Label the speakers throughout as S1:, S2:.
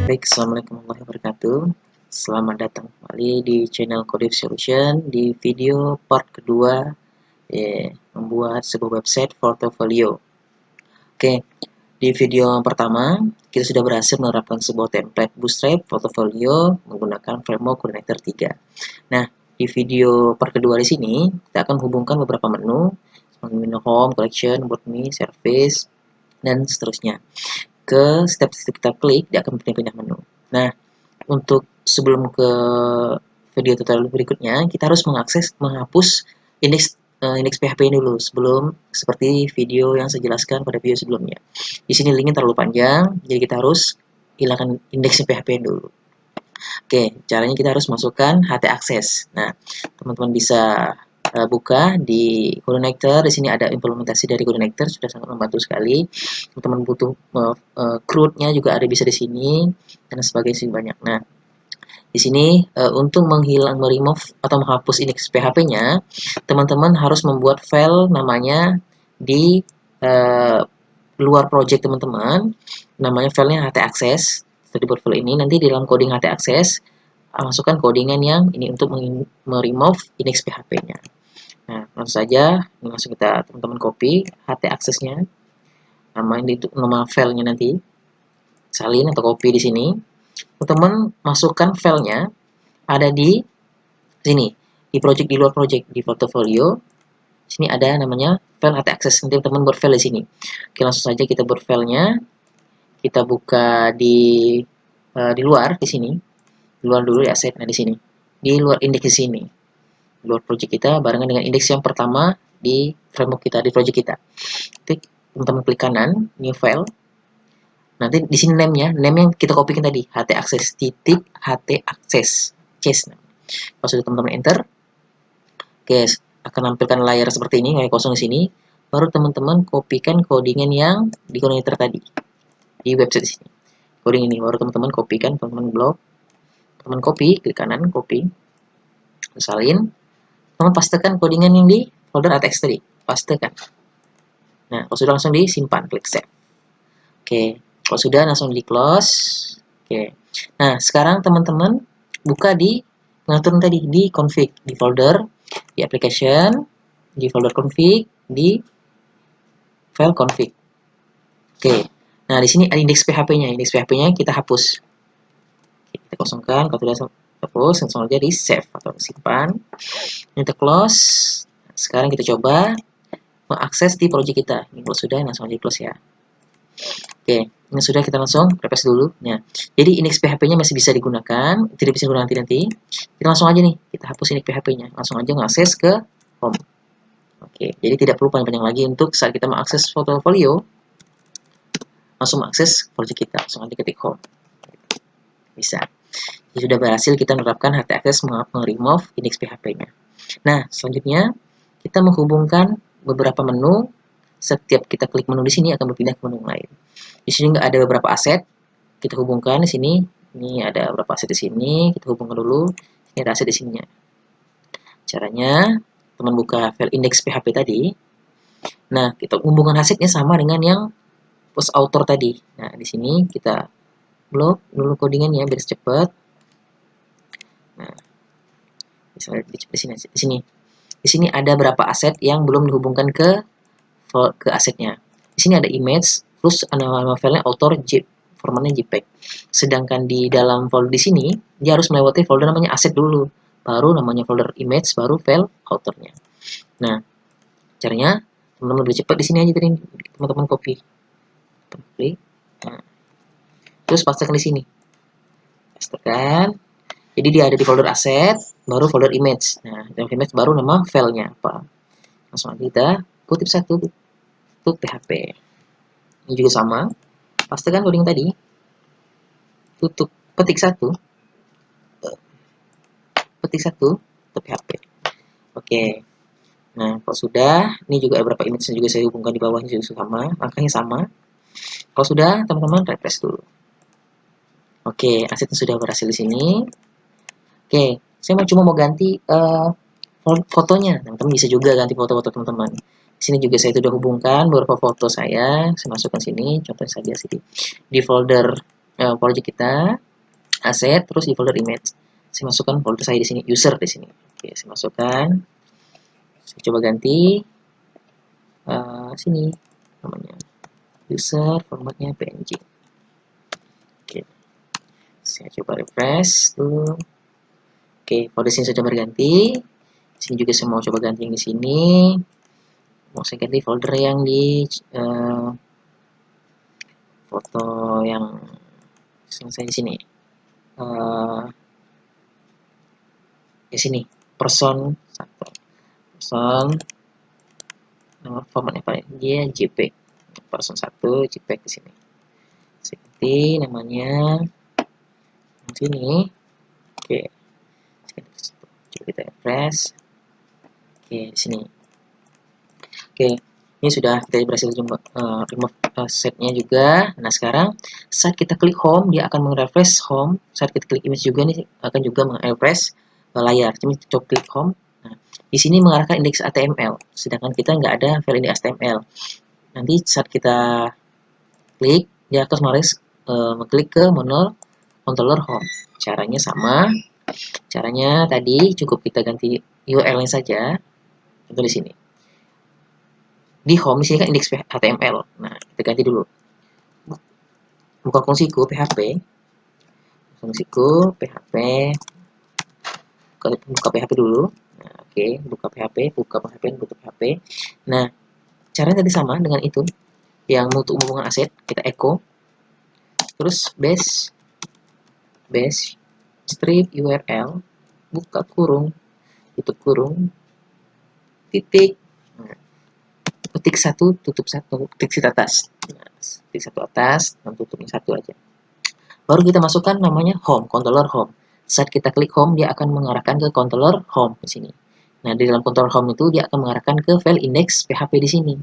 S1: Baik, Assalamualaikum warahmatullahi wabarakatuh. Selamat datang kembali di channel Codif Solution di video part kedua membuat sebuah website portfolio. Oke, di video yang pertama kita sudah berhasil menerapkan sebuah template Bootstrap portfolio menggunakan framework Coordinator 3. Nah, di video part kedua di sini kita akan hubungkan beberapa menu seperti menu Home, Collection, About Me, Service, dan seterusnya. Ke step-step kita klik, dia akan pindah-pindah menu. Nah, untuk sebelum ke video tutorial berikutnya, kita harus menghapus indeks PHP dulu sebelum seperti video yang saya jelaskan pada video sebelumnya. Di sini linknya terlalu panjang, jadi kita harus hilangkan indeks PHP dulu. Oke, caranya kita harus masukkan HT access. Nah, teman-teman bisa buka di Coordinator. Di sini ada implementasi dari Coordinator, sudah sangat membantu sekali. Teman-teman butuh CRUD-nya juga ada bisa di sini dan sebagainya banyak. Nah, di sini untuk meremove atau menghapus indeks PHP-nya, teman-teman harus membuat file namanya di luar project teman-teman. Namanya filenya HT access. Setelah dibuat file ini, nanti di dalam coding HT access masukkan codingan yang ini untuk meremove indeks PHP-nya. Nah, langsung saja langsung kita teman-teman copy HT access-nya, nama filenya nanti salin atau copy di sini. Teman-teman masukkan filenya ada di sini di project, di luar project, di portfolio. Sini ada namanya file HT access. Nanti teman-teman buat file di sini. Oke, langsung saja kita buat filenya. Kita buka di luar di sini. Di luar dulu ya, set. Nah, di sini. Di luar indeks di sini. Di luar project kita barengan dengan indeks yang pertama di framework kita, di project kita. Teman-teman klik kanan, new file. Nanti di sini name-nya, name yang kita copykan tadi, HT access titik HT access. Case. Kalau sudah teman-teman enter, oke, akan nampilkan layar seperti ini, kayak kosong di sini. Baru teman-teman kopikan codingan yang di Coordinator tadi di website sini. Coding ini baru teman-teman kopikan, teman-teman blok, teman copy, klik kanan, copy, salin, teman pastekan codingan yang di folder ATX tadi, pastekan. Nah, kalau sudah langsung disimpan, klik save. Oke, kalau sudah langsung di close. Oke, nah sekarang teman-teman buka di ngatur tadi di config, di folder, di application, di folder config, di file config. Oke, nah di sini ada indeks PHP-nya. Indeks PHP-nya kita hapus. Kita kosongkan. Kalau sudah hapus, langsung aja di save atau simpan. Kita close. Sekarang kita coba mengakses di project kita. Ini kalau sudah, langsung aja close ya. Oke, ini sudah, kita langsung refresh dulu. Nah, jadi indeks PHP-nya masih bisa digunakan, tidak bisa digunakan nanti. Kita langsung aja nih, kita hapus indeks PHP-nya. Langsung aja mengakses ke home. Oke, jadi tidak perlu panjang-panjang lagi untuk saat kita mengakses portfolio. Langsung mengakses project kita, langsung aja ketik home. Bisa. Jadi sudah berhasil kita menerapkan HT access remove indeks PHP-nya. Nah, selanjutnya kita menghubungkan beberapa menu. Setiap kita klik menu di sini akan berpindah ke menu lain. Di sini nggak ada beberapa aset, kita hubungkan di sini. Ini ada beberapa aset di sini, kita hubungkan dulu. Ini ada aset di sininya. Caranya, teman buka file index PHP tadi. Nah, kita hubungkan asetnya sama dengan yang post author tadi. Nah, di sini kita blok dulu codingannya biar cepat. Nah, misalnya di sini, di sini. Di sini ada berapa aset yang belum dihubungkan ke asetnya. Di sini ada image, terus nama filenya author zip, formatnya JPEG. Sedangkan di dalam folder di sini, dia harus melewati folder namanya aset dulu, baru namanya folder image, baru file authornya. Nah, caranya teman-teman lebih cepat di sini aja tadi, teman-teman copy, klik, nah, terus pastekan di sini, pastekan. Jadi dia ada di folder aset, baru folder image. Nah, dalam image baru nama filenya apa. Langsung aja kita kutip satu untuk PHP. Ini juga sama, pastikan coding tadi, tutup, petik satu, untuk PHP. Oke, nah kalau sudah, ini juga ada beberapa image juga saya hubungkan di bawahnya juga sama, angkanya sama. Kalau sudah, teman-teman refresh dulu. Oke, asetnya sudah berhasil di sini. Oke, saya cuma mau ganti fotonya. Teman-teman bisa juga ganti foto-foto teman-teman. Di sini juga saya sudah hubungkan beberapa foto saya masukkan sini. Contohnya saja sih di folder project kita, aset, terus di folder image. Saya masukkan folder saya di sini, user di sini. Oke, saya masukkan. Saya coba ganti sini namanya user, formatnya png. Oke, saya coba refresh dulu. Oke, folder sini sudah berganti. Sini juga saya mau coba ganti yang di sini. Mau saya ganti folder yang di foto yang saya di sini. Di sini person 1. Person formatnya apa? Dia JPEG. Person 1 JPEG di sini. Seperti namanya di sini. Oke. Coba kita refresh. Oke, di sini. Oke, ini sudah kita berhasil remove setnya juga. Nah, sekarang saat kita klik home, dia akan merefresh home. Saat kita klik image juga nih akan juga merefresh layar. Cuma coba klik home. Nah, di sini mengarahkan indeks HTML, sedangkan kita nggak ada file index HTML. Nanti saat kita klik, dia akan mengklik ke menu controller home. Caranya sama. Caranya tadi cukup kita ganti URL-nya saja. Contoh di sini. Di home di sini kan indeks HTML. Nah, kita ganti dulu. Buka fungsiku PHP. Fungsiku PHP. Buka PHP dulu. Nah, oke, buka PHP. Buka PHP. Nah, caranya tadi sama dengan itu. Yang untuk hubungan aset, kita echo. Terus base strip URL, buka kurung, tutup kurung, titik, ketik 1, tutup 1, ketik atas. Nah, ketik 1 atas, dan tutupnya 1 aja. Baru kita masukkan namanya home, controller home. Saat kita klik home, dia akan mengarahkan ke controller home di sini. Nah, di dalam controller home itu dia akan mengarahkan ke file index PHP di sini.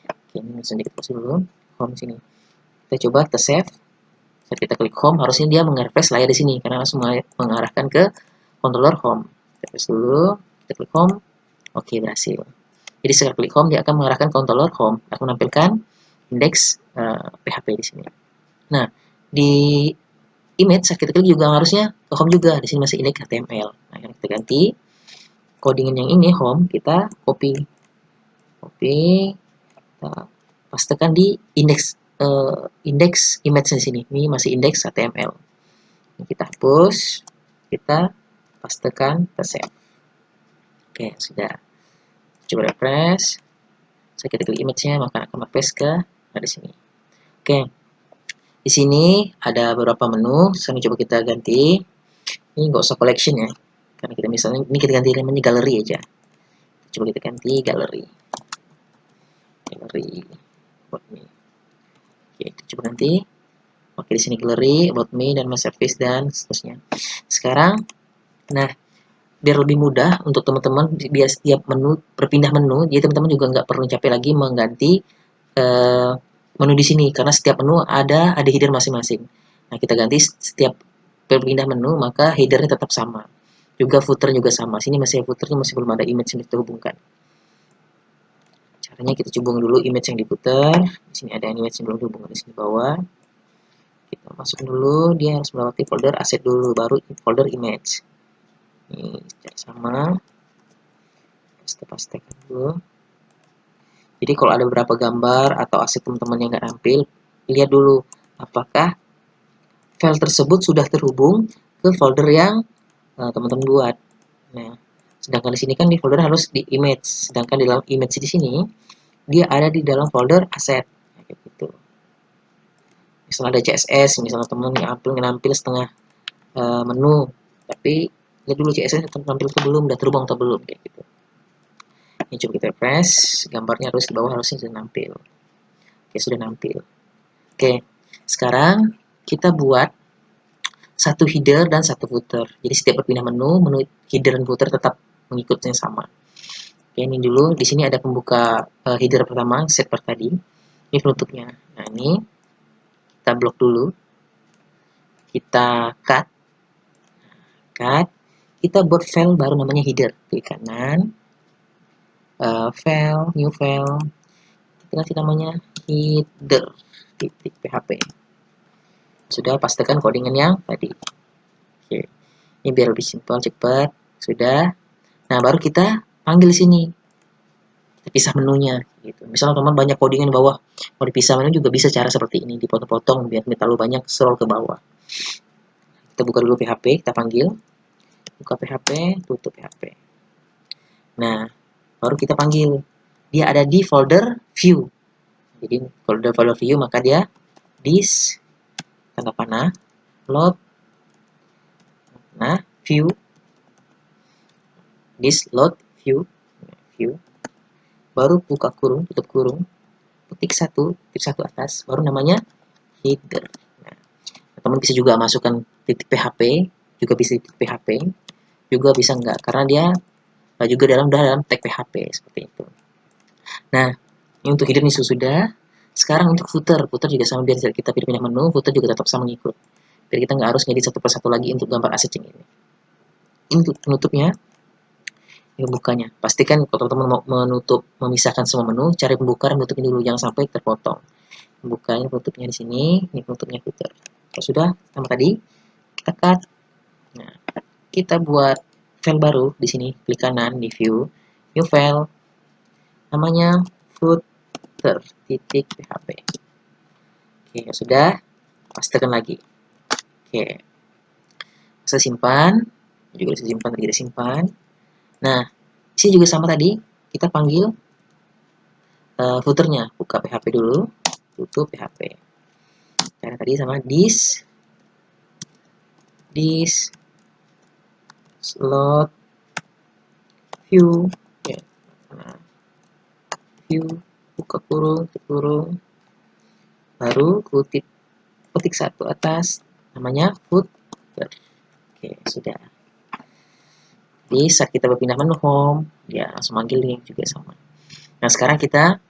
S1: Oke, ini sedikit proses dulu. Home di sini. Kita coba kita save. Saat kita klik home, harusnya dia mengrefresh layar di sini karena langsung mengarahkan ke controller home. Kita press dulu, kita klik home. Oke, berhasil. Jadi setelah klik home, dia akan mengarahkan controller home, akan menampilkan indeks PHP di sini. Nah, di image saat kita klik juga harusnya ke home juga. Di sini masih indeks HTML. Nah, yang kita ganti codingan yang ini home, kita copy, kita pastekan di indeks image di sini. Ini masih indeks HTML. Ini kita hapus, kita pastekan, kita save. Oke, sudah. Coba refresh. Saya kita klik image-nya, maka akan paste ke di sini. Oke. Di sini ada beberapa menu. Saya coba kita ganti. Ini nggak usah collection ya. Karena kita misalnya ini kita ganti namanya gallery aja. Coba kita ganti gallery. Gallery about me. Oke, kita coba ganti. Oke, di sini gallery, about me, dan my service dan seterusnya. Sekarang, nah, biar lebih mudah untuk teman-teman, biar setiap menu berpindah menu, jadi teman-teman juga nggak perlu capek lagi mengganti menu di sini karena setiap menu ada header masing-masing. Nah, kita ganti setiap berpindah menu maka headernya tetap sama. Juga footer juga sama. Sini masih footernya masih belum ada image yang dihubungkan. Caranya kita hubung dulu image yang di footer. Di sini ada image yang belum dihubungkan di sini bawah. Kita masuk dulu, dia harus melewati folder aset dulu, baru folder image. Ini cara sama. Paste-pastekan dulu. Jadi kalau ada beberapa gambar atau aset teman-teman yang nggak nampil, lihat dulu apakah file tersebut sudah terhubung ke folder yang teman-teman buat. Nah, sedangkan di sini kan di folder harus di image, sedangkan di dalam image di sini dia ada di dalam folder aset. Kayak gitu. Misalnya ada CSS, misalnya teman nampil setengah menu, tapi lihat dulu CSS nampil atau belum, udah terhubung atau belum, kayak gitu. Ini coba kita press, gambarnya harus di bawah harusnya sudah nampil. Oke, sudah nampil. Oke, sekarang kita buat satu header dan satu footer. Jadi setiap berpindah menu header dan footer tetap mengikuti yang sama. Oke, ini dulu. Di sini ada pembuka header pertama, set per tadi. Ini penutupnya. Nah, ini kita blok dulu. Kita cut. Kita buat file baru namanya header. Klik kanan. File, new file. Kita kasih namanya header.php. Sudah, pastikan codingan yang tadi. Oke. Ini biar lebih simpel, cepat. Sudah. Nah, baru kita panggil sini. Kita pisah menunya gitu. Misalnya teman banyak codingan di bawah, mau dipisah menu juga bisa cara seperti ini, dipotong-potong biar tidak terlalu banyak scroll ke bawah. Kita buka dulu PHP, kita panggil. Buka PHP, tutup PHP. Nah, baru kita panggil. Dia ada di folder view. Jadi folder view maka dia this tanda panah load view this load view baru buka kurung tutup kurung ketik satu atas baru namanya header. Nah, teman bisa juga masukkan titik PHP juga bisa titik PHP juga bisa enggak karena dia juga dalam tag PHP seperti itu. Nah, ini untuk header ini sudah. Sekarang untuk footer juga sama biar kita pindah menu, footer juga tetap sama ngikut. Biar kita nggak harus ngedit satu persatu lagi untuk gambar aset ini. Ini untuk penutupnya, ini bukanya. Pastikan kalau teman-teman mau memisahkan semua menu, cari pembuka dan tutupin dulu, jangan sampai terpotong. Bukanya penutupnya di sini, ini penutupnya footer. Kalau sudah, sama tadi, kita cut. Nah, kita buat file baru di sini, klik kanan di view, new file, namanya footer.php. Oke, sudah, pastikan lagi. Oke, saya simpan, juga bisa simpan, tidak simpan. Nah, sini juga sama tadi, kita panggil footernya, buka PHP dulu, tutup PHP. Cara tadi sama this slot view, ya. Nah, view, buka kurung, baru ketik satu atas, namanya footer. Oke, sudah. Jadi saat kita berpindah menu home, dia langsung manggil ini juga sama. Nah, sekarang kita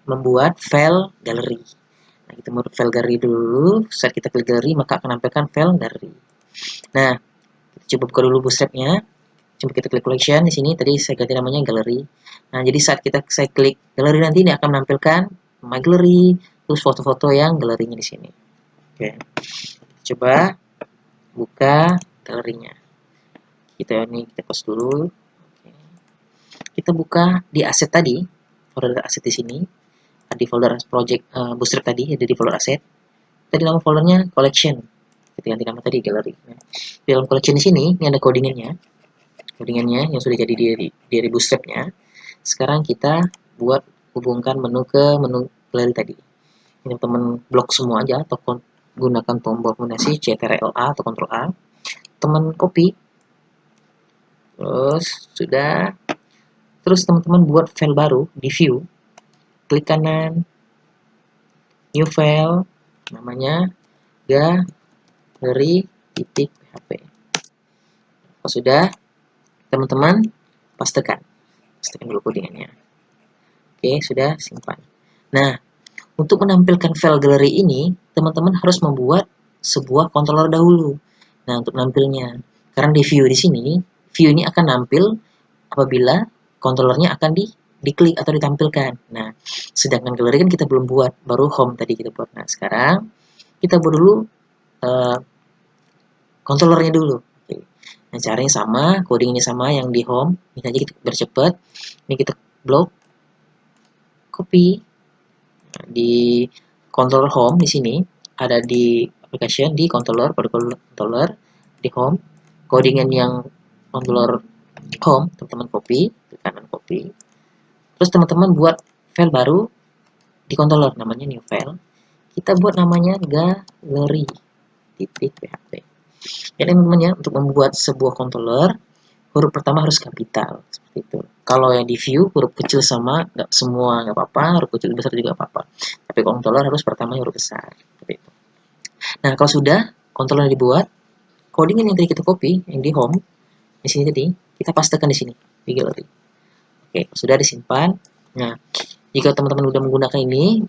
S1: membuat file galeri. Nah, kita membuat file galeri dulu. Saat kita klik galeri, maka akan menampilkan file galeri. Nah, kita coba buka dulu bootstrap-nya. Coba kita klik collection di sini. Tadi saya ganti namanya galeri. Nah, jadi saat saya klik galeri nanti ini akan menampilkan my gallery, terus foto-foto yang galerinya di sini. Oke. Coba buka galerinya. Kita close dulu. Oke. Kita buka di aset tadi, folder aset di sini. Di folder project bootstrap tadi ada di folder aset. Tadi nama foldernya collection. Kita ganti nama tadi gallery. Nah, di dalam collection di sini ini ada codingannya yang sudah jadi dari bootstrapnya. Sekarang kita buat hubungkan menu ke menu gallery tadi. Ini teman blok semua aja atau gunakan tombol kombinasi Ctrl+A atau Ctrl+A. Teman copy. Terus teman-teman buat file baru di view. Klik kanan, new file, namanya galeri.php. Kalau sudah, teman-teman pastikan dulu codingannya. Oke, sudah simpan. Nah, untuk menampilkan file galeri ini, teman-teman harus membuat sebuah controller dahulu. Nah, untuk nampilnya, karena di view di sini, view ini akan nampil apabila controllernya akan diklik atau ditampilkan. Nah, sedangkan galeri kan kita belum buat, baru home tadi kita buat. Nah, sekarang kita buat dulu controllernya dulu. Oke. Nah, caranya sama, codingnya sama yang di home. Ini aja kita bercepat. Ini kita blok, copy di controller home di sini ada di application di controller di home codingan yang controller home teman-teman copy ke kanan copy terus teman-teman buat file baru di controller namanya new file kita buat namanya galeri.php. Jadi teman-teman ya untuk membuat sebuah controller huruf pertama harus kapital seperti itu. Kalau yang di view huruf kecil sama nggak semua nggak apa-apa, huruf kecil besar juga apa-apa. Tapi controller harus pertama huruf besar seperti itu. Nah kalau sudah controller dibuat, codingan yang tadi kita copy yang di home di sini tadi kita pastekan di sini di galeri. Oke sudah disimpan. Nah jika teman-teman sudah menggunakan ini,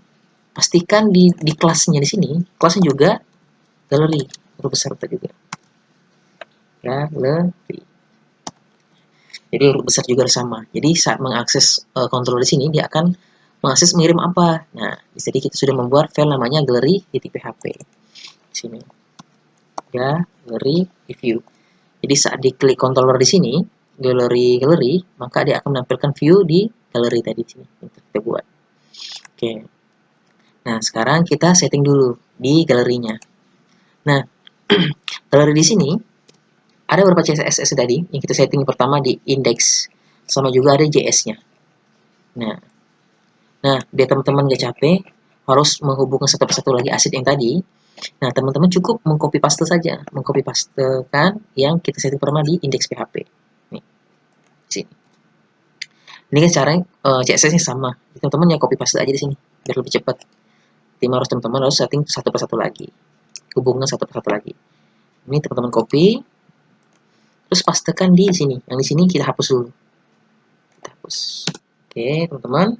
S1: pastikan di kelasnya di sini kelasnya juga galeri huruf besar juga. Galeri. Jadi huruf besar juga sama. Jadi saat mengakses controller di sini dia akan mengakses mengirim apa. Nah, jadi kita sudah membuat file namanya galeri.php. Di sini galeri view. Jadi saat diklik controller di sini galeri, maka dia akan menampilkan view di galeri tadi sini yang kita buat. Oke. Nah, sekarang kita setting dulu di galerinya. Nah, galeri di sini ada beberapa CSS tadi yang kita setting. Pertama di index, sama juga ada JS-nya. Nah, biar teman-teman gak capek harus menghubungkan satu persatu lagi aset yang tadi. Nah, teman-teman cukup mengcopy paste saja, mengcopy pastekan yang kita setting pertama di index PHP. Nih, sini. Ini kan caranya CSS-nya sama. Teman-teman ya copy paste aja di sini biar lebih cepat. Teman-teman harus setting satu persatu lagi, hubungkan satu persatu lagi. Ini teman-teman copy, terus pastekan di sini. Yang di sini kita hapus dulu. Kita hapus. Oke, teman-teman,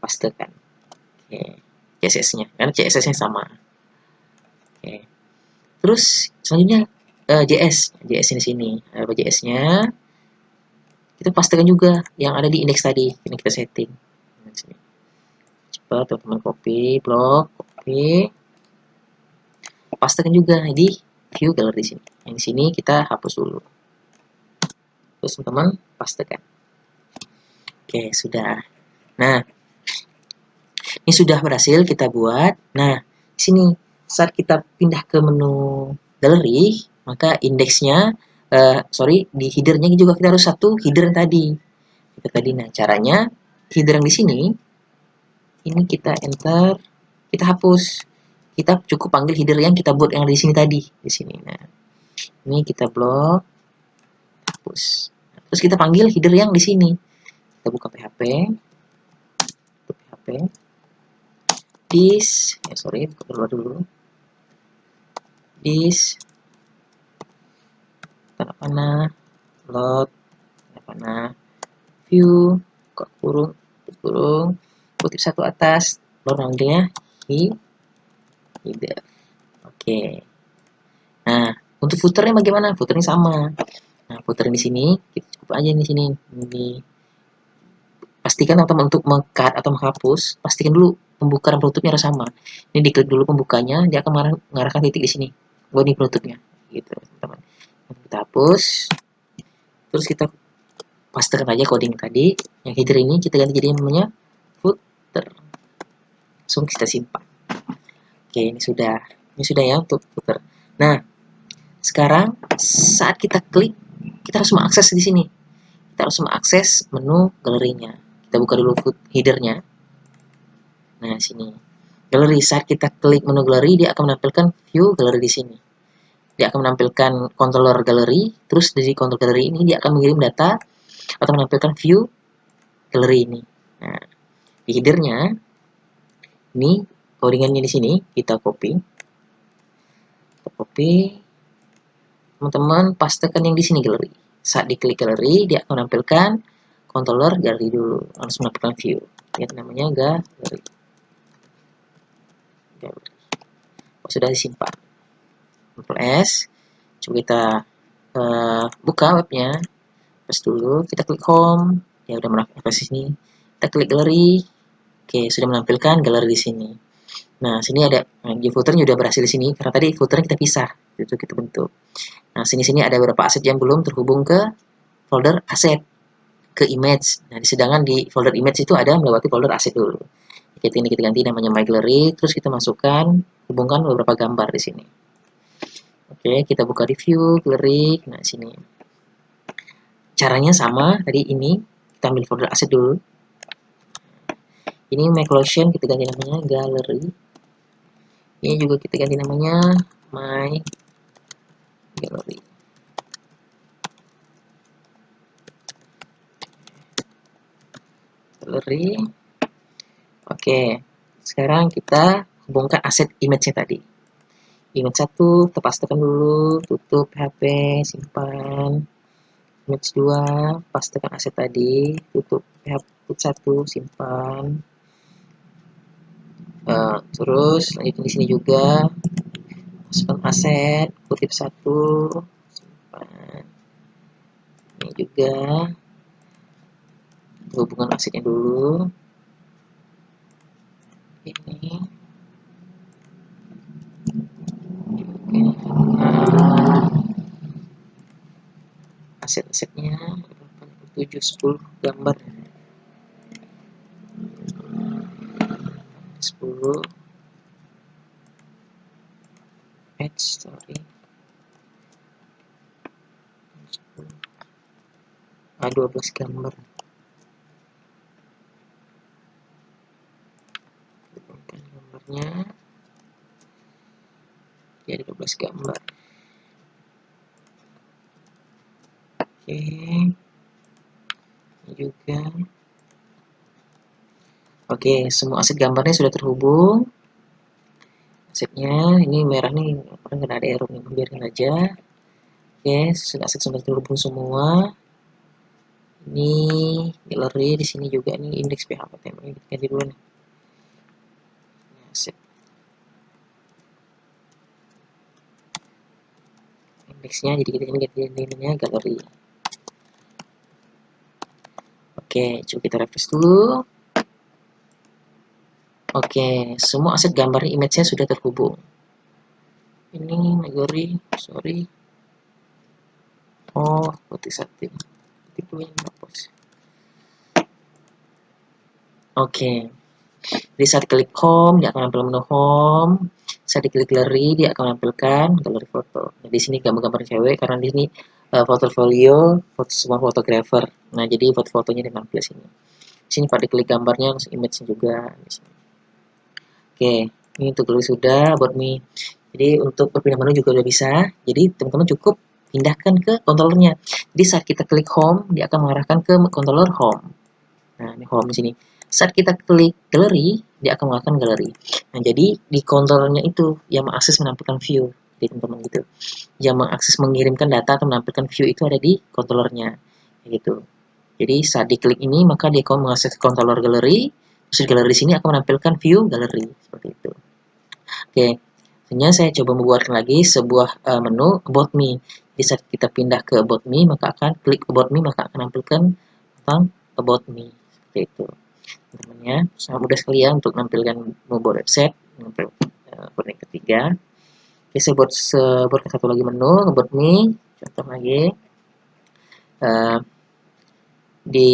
S1: pastekan. Oke, CSS-nya, karena CSS-nya sama. Oke. Terus selanjutnya JS di sini. Ada JS-nya. Kita pastikan juga yang ada di indeks tadi. Ini kita setting. Coba teman-teman copy, blok, copy. Pastikan juga di view gallery di sini. Yang di sini kita hapus dulu. Terus teman-teman pastikan. Oke, sudah. Nah, ini sudah berhasil kita buat. Nah, di sini saat kita pindah ke menu galeri, maka indeksnya di headernya juga kita harus satu header yang tadi. Nah, caranya header yang di sini ini kita enter, kita hapus. Kita cukup panggil header yang kita buat yang di sini tadi, di sini. Nah, ini kita blok, hapus. Terus kita panggil header yang di sini. Kita buka PHP, this, buka dulu. This, tanda panah, load, tanda panah, view, kurung, kutip satu atas, baru nantinya header. Oke. Nah, untuk footernya bagaimana? Footernya sama. Nah, footer di sini kita cukup aja di sini. Pastikan teman-teman untuk meng-cut atau menghapus, pastikan dulu pembuka dan penutupnya harus sama. Ini diklik dulu pembukanya, dia akan mengarahkan titik di sini. Buat ini penutupnya, gitu teman-teman. Kita hapus, terus kita pastikan aja coding tadi. Yang header ini kita ganti jadi namanya footer. Langsung kita simpan. Oke, ini sudah ya untuk footer. Nah, sekarang saat kita klik, kita harus mengakses di sini. Kita harus mengakses menu galerinya. Kita buka dulu headernya. Nah, sini. Galeri, saat kita klik menu galeri, dia akan menampilkan view galeri di sini. Dia akan menampilkan controller galeri, terus dari controller galeri ini dia akan mengirim data atau menampilkan view galeri ini. Nah, di headernya, ini codingannya di sini, kita copy. Teman-teman pastekan yang di sini galeri. Saat diklik galeri, dia akan menampilkan controller galeri dulu, langsung menampilkan view. Lihat namanya galeri. Sudah disimpan. Ctrl S. Coba kita buka webnya. Press dulu, kita klik home. Ya udah menampilkan di sini. Kita klik galeri. Oke, sudah menampilkan galeri di sini. Nah, sini ada di footernya sudah berhasil di sini karena tadi footernya kita pisah. Itu kita bentuk. Nah, sini ada beberapa aset yang belum terhubung ke folder aset, ke image. Nah, sedangkan di folder image itu ada melewati folder aset dulu. Kita ganti namanya my gallery, terus kita masukkan, hubungkan beberapa gambar di sini. Oke, kita buka review gallery. Nah, sini. Caranya sama tadi ini, kita ambil folder aset dulu. Ini my collection, kita ganti namanya gallery. Ini juga kita ganti namanya my gallery. Oke, sekarang kita hubungkan aset image-nya tadi. Image 1, kita pastekan dulu, tutup PHP, simpan. Image 2, pastekan aset tadi, tutup PHP 1, simpan. Terus lanjut di sini juga, masukkan aset, kutip 1, simpan. Ini juga, hubungan asetnya dulu. Ini aset-asetnya 7 10 gambar 10 add story 12 gambar gambarnya jadi 12 gambar. Oke, ini juga. Oke, semua aset gambarnya sudah terhubung. Asetnya ini merah nih, orang nggak ada error nih, biarin aja. Oke, aset sudah terhubung semua. Ini galeri di sini juga nih, indeks PHP temanya ganti dulu nih. Aset. Indeksnya jadi kita ini ganti galeri. Oke, coba kita refresh dulu. Oke, semua aset gambar image-nya sudah terhubung. Ini galeri, sorry. Oh, putih satu. Itu yang hapus. Oke. Jadi saat klik home, dia akan nampil menu home. Saat diklik galeri, dia akan menampilkan galeri foto. Nah, di sini gambar-gambar cewek karena di sini portfolio, semua fotografer. Nah, jadi foto-fotonya ditampil sini. Di sini pada klik gambarnya, image juga. Oke, ini untuk galeri sudah, buat me. Jadi untuk berpindah menu juga udah bisa. Jadi teman-teman cukup pindahkan ke controllernya. Jadi saat kita klik home, dia akan mengarahkan ke controller home. Nah, ini home di sini. Saat kita klik galeri, dia akan mengarahkan galeri. Nah, jadi di controllernya itu yang mengakses menampilkan view, jadi teman-teman gitu. Yang mengakses mengirimkan data atau menampilkan view itu ada di controllernya, gitu. Jadi saat diklik ini maka dia akan mengakses controller galeri. Terus galeri di sini akan menampilkan view galeri seperti itu. Oke, selanjutnya saya coba membuatkan lagi sebuah menu About Me. Jadi saat kita pindah ke About Me, maka akan klik About Me, maka akan menampilkan tentang About Me. Seperti itu. Teman-temannya, sangat mudah sekali ya untuk menampilkan membuat website. Buat yang ketiga. Oke, saya buatkan satu lagi menu About Me. Contoh lagi. Di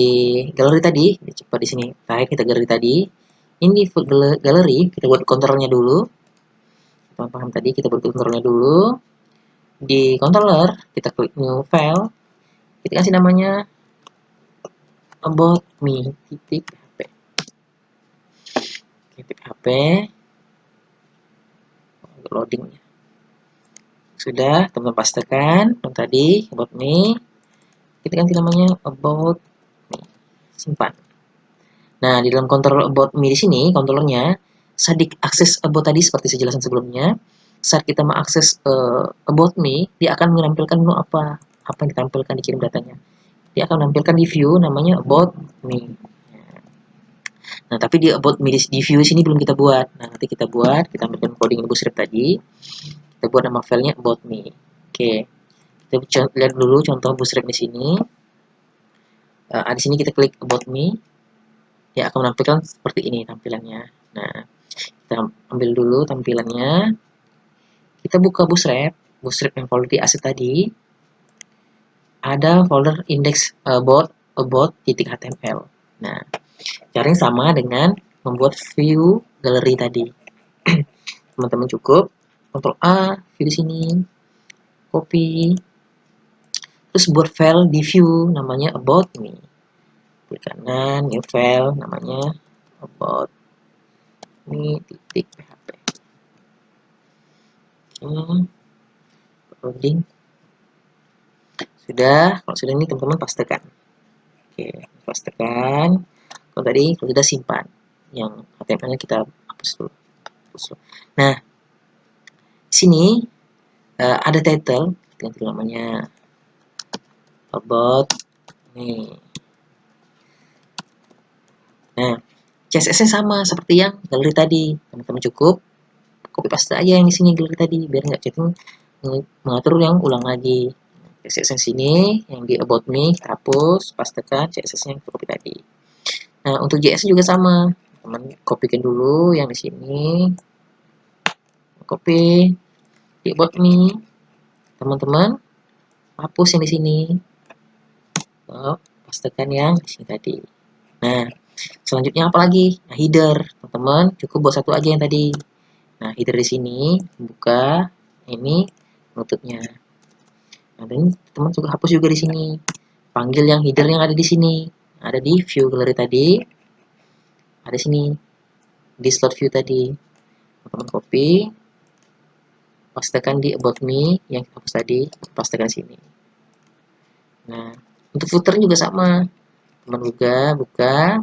S1: galeri tadi, coba di sini, kita galeri tadi. Ini di galeri, kita buat kontrolnya dulu. Paham tadi, kita buat kontrolnya dulu. Di controller, kita klik new file. Kita kasih namanya about me titik hp. Titik hp. Loadingnya. Sudah, teman-teman pastikan. Yang tadi, about me. Kita ganti namanya about me. Simpan. Nah, di dalam controller about me di sini, controllernya, saat diakses about tadi seperti saya jelaskan sebelumnya, saat kita mengakses about me, dia akan menampilkan menu apa yang ditampilkan dikirim datanya. Dia akan menampilkan di view namanya about me. Nah, tapi di about me di view sini belum kita buat. Nah, nanti kita buat, kita ambilkan coding Bootstrap tadi. Kita buat nama filenya about me. Oke. Kita lihat dulu contoh Bootstrap di sini. Di sini kita klik about me. Dia akan menampilkan seperti ini tampilannya. Nah, kita ambil dulu tampilannya. Kita buka Bootstrap yang folder di aset tadi. Ada folder index about.html. Nah, caranya sama dengan membuat view galeri tadi. Teman-teman cukup Ctrl A, view di sini, copy, terus buat file di view namanya about me. Klik kanan, new file namanya about me titik php. Loading. Sudah, kalau sudah ini teman-teman pastikan. Oke, pastikan. Kalau tadi, kalau sudah simpan. Yang HTML-nya kita hapus dulu. Nah, di sini ada title, ganti namanya about nih. Nah, CSS-nya sama seperti yang galeri tadi. Teman-teman cukup copy paste aja yang di sini galeri tadi biar nggak chatting mengatur yang ulang lagi. CSS sini yang di about me kita hapus, pastekan CSS-nya yang copy tadi. Nah, untuk JS juga sama. Teman copykan dulu yang di sini. Copy di about me. Teman-teman hapus yang di sini. pastekan yang di sini tadi. Nah, selanjutnya apa lagi? Nah, header, teman-teman, cukup buat satu aja yang tadi. Nah, header di sini, buka, ini penutupnya. Nah, dan teman juga hapus juga di sini. Panggil yang header yang ada di sini. Ada di view gallery tadi. Ada sini di slot view tadi. Teman copy, pastekan di about me yang kita hapus tadi, pastekan sini. Nah, untuk footer juga sama. Teman juga buka,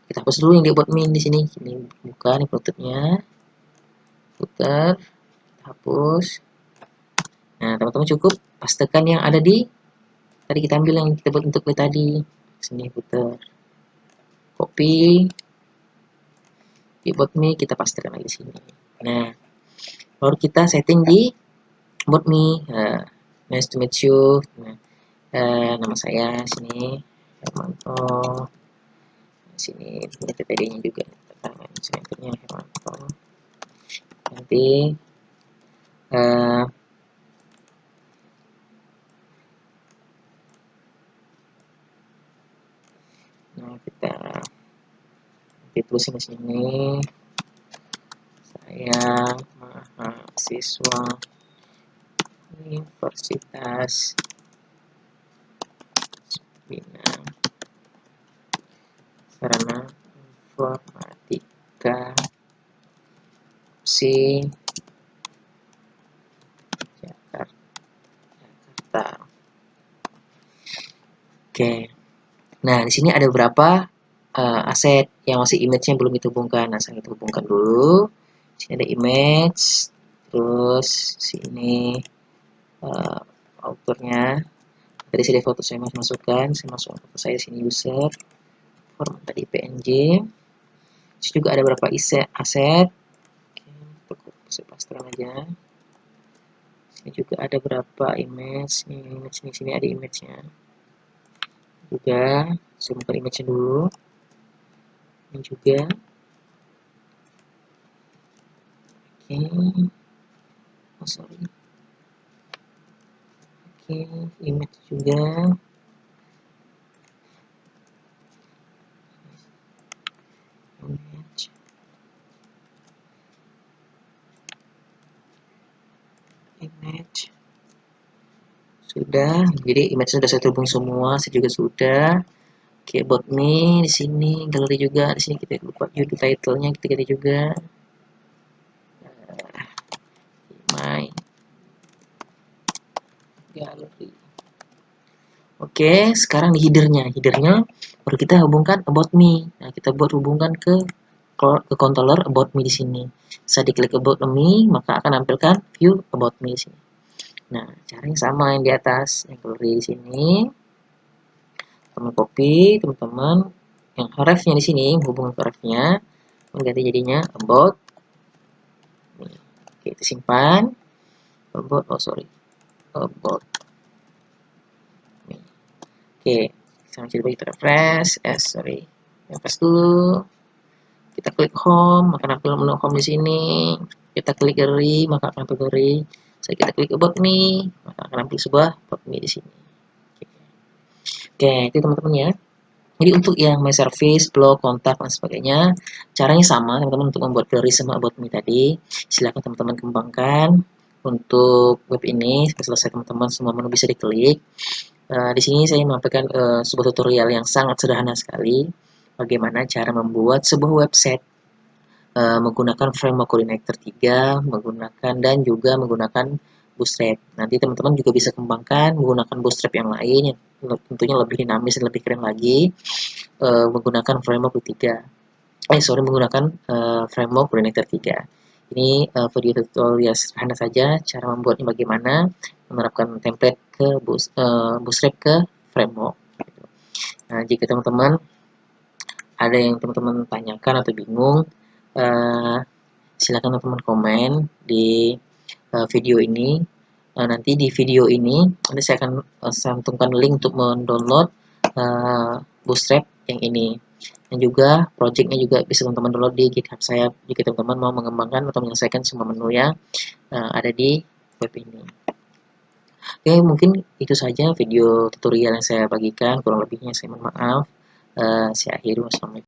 S1: kita hapus dulu yang di about me di sini. Ini buka nih penutupnya. Footer, hapus. Nah, teman-teman cukup pastekan yang ada di tadi kita ambil yang kita buat untuk tadi. Sini footer. Copy. Di about me kita pastekan lagi di sini. Nah, baru kita setting di about me. Nice to meet you. Nah, nama saya sini Hermanto. Sini punya TPD-nya juga. Senternya Hermanto. Nanti nah kita tulisin di sini saya mahasiswa Universitas Bina Sarana Informatika si Jakarta. Oke. Nah, di sini ada beberapa aset yang masih image-nya belum dihubungkan. Nah, saya kita hubungkan dulu. Sini ada image, terus sini autornya. Tadi saya foto saya masukkan, saya masukkan foto saya sini user, format tadi PNG. Terus juga ada beberapa aset. Oke, saya pastikan aja. Sini juga ada berapa image, sini ada image-nya. Juga saya buka image-nya dulu. Ini juga. Oke. Oh, sorry. Oke, image juga. Image sudah, jadi image sudah saya terhubung semua, saya juga sudah. Oke, about me di sini, galeri juga di sini kita lupa judul title-nya kita ganti juga. My gallery. Oke, sekarang di headernya baru kita hubungkan about me. Nah, kita buat hubungkan ke controller about me di sini. Saya diklik about me, maka akan nampilkan view about me di sini. Nah, caranya sama yang di atas, yang gallery di sini. Teman copy, teman-teman yang refnya di sini, hubungan ke refnya, mengganti jadinya about. Oke, itu simpan. About, oh sorry, about. Oke, sama coba kita refresh. Sorry, refresh dulu. Kita klik home, maka nampil menu home di sini. Kita klik gallery, maka akan nampil gallery. Kita klik about me, maka akan nampil sebuah about me di sini. Oke, itu teman-teman ya. Jadi untuk yang my service, blog, kontak, dan sebagainya, caranya sama teman-teman untuk membuat gallery sama about me tadi. Silahkan teman-teman kembangkan. Untuk web ini, setelah selesai teman-teman semua menu bisa diklik. Di sini saya menyampaikan sebuah tutorial yang sangat sederhana sekali. Bagaimana cara membuat sebuah website menggunakan framework Coordinator 3, menggunakan dan juga menggunakan Bootstrap. Nanti teman-teman juga bisa kembangkan menggunakan Bootstrap yang lain yang tentunya lebih dinamis dan lebih keren lagi menggunakan framework 3. Menggunakan framework Coordinator 3. Ini video tutorial sederhana saja cara membuatnya bagaimana menerapkan template ke Bootstrap ke framework. Nah, jika teman-teman ada yang teman-teman tanyakan atau bingung, silakan teman-teman komen di video ini. Nanti di video ini nanti saya akan cantumkan link untuk mendownload Bootstrap yang ini. Dan juga projectnya juga bisa teman-teman download di GitHub saya jika teman-teman mau mengembangkan atau menyelesaikan semua menu yang ada di web ini. Oke, mungkin itu saja video tutorial yang saya bagikan, kurang lebihnya saya mohon maaf. Saya akhiri, wassalamualaikum.